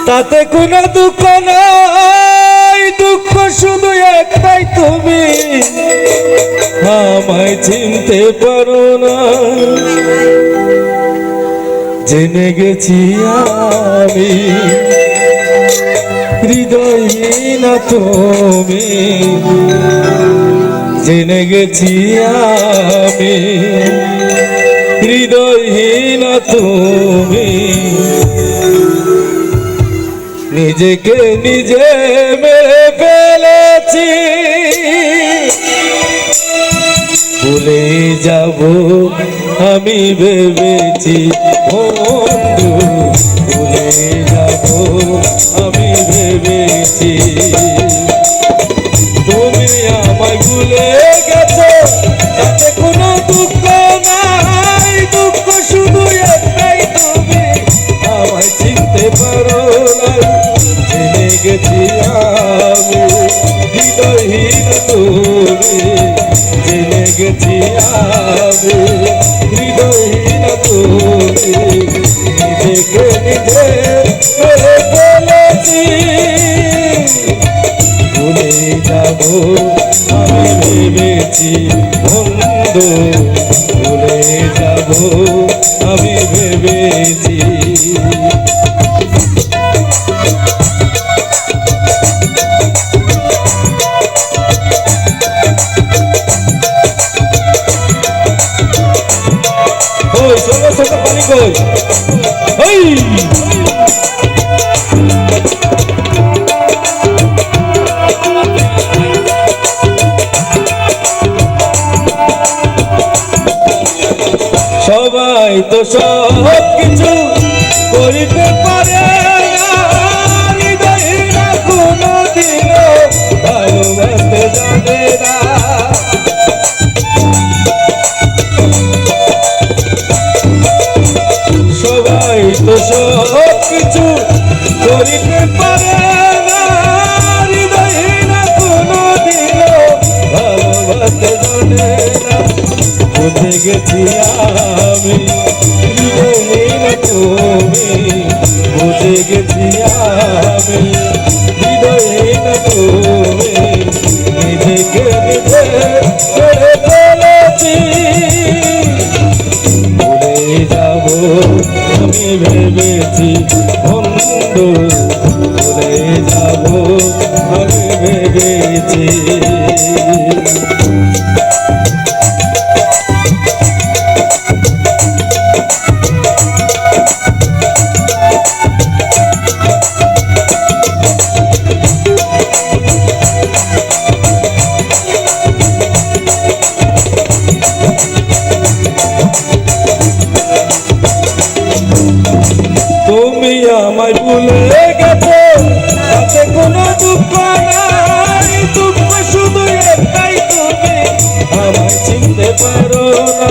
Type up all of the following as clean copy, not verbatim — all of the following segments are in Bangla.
তাতে কোনো দুঃখ নাই, দুঃখ শুধু একটাই, তুমি আমায় চিনতে পারো না। জেনে গেছি আমি হৃদয়হীন তুমি, জেনে গেছি আমি হৃদয়হীন তুমি। নিজেকে নিজে মেরে ফেলেছি, ভুলে যাব আমি ভেবেছি বন্ধু, ভুলে যাব আমি ভেবেছি। তুমি আমায় ভুলে গেছো, তাতে কোনো দুঃখ নাই, দুঃখ শুধু একটাই, তুমি আমায় চিনতে পারো না। জেনে গেছি আমি হৃদয়হীন তুমি, জেনে গেছি আমি হৃদয়হীন তুমি। নিজেকে নিজে মেরে ফেলেছি, ভুলে যাব আমি ভেবেছি বন্ধু, ভুলে যাব আমি ভেবেছি। সঙ্গে সঙ্গে পানি কই সবাই তো সব কিছু করিতে পারে না, হৃদয়ের কোনো দিনও ভালোবাসতে জানে না। সবাই তো সব কিছু করিতে পারে না, হৃদয়ের কোনো দিনও ভালোবাসতে জানে না। বুঝে গেছি আমি হৃদয়হীন তুমি, বুঝে গেছি আমি হৃদয়হীন তুমি। নিজেকে নিজে করে ফেলেছি, ভুলে যাব আমি ভেবেছি বন্ধু, ভুলে যাব আমি ভেবেছি। তুমি আমায় ভুলে গেছো, তাতে কোনো দুঃখ নাই, দুঃখ শুধু একটাই, তুমি আমায় চিনতে পারো না।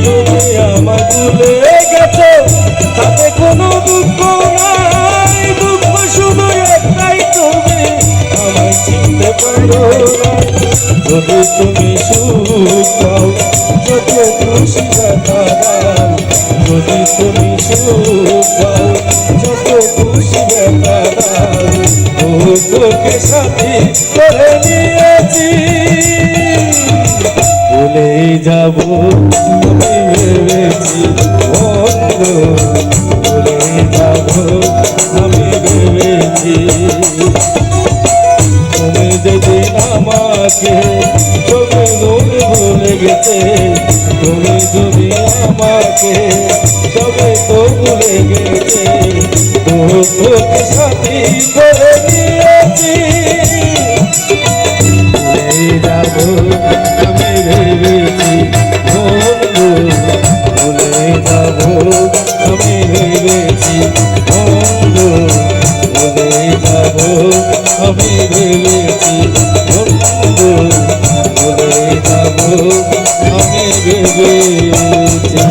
তুমি আমায় ভুলে গেছো, তাতে কোনো দুঃখ নাই, দুঃখ শুধু একটাই, তুমি আমায় চিনতে পারো না। যদি তুমি সুখ পাও, যত খুশি দেখা দাও, যদি তুমি সুখ পাও, যত খুশি দেখা দাও। তোকে সাথী করে নিয়েছি, ভুলে যাব আমি ভেবেছি বন্ধু, ভুলে যাব আমি ভেবেছি। তুমি যেদিন আমাকে চোখে দৌড়ে ভুলে গেছে, তুমি যদি আমাকে সবে তো ভুলে গেছে। তোকে সাথী করে নিয়েছি, ভুলে যাব আমি ভেবেছি বন্ধু, ভুলে যাব আমি ভেবেছি বন্ধু, ভুলে যাব আমি ভেবেছি বন্ধু, ভুলে যাব আমি ভেবেছি।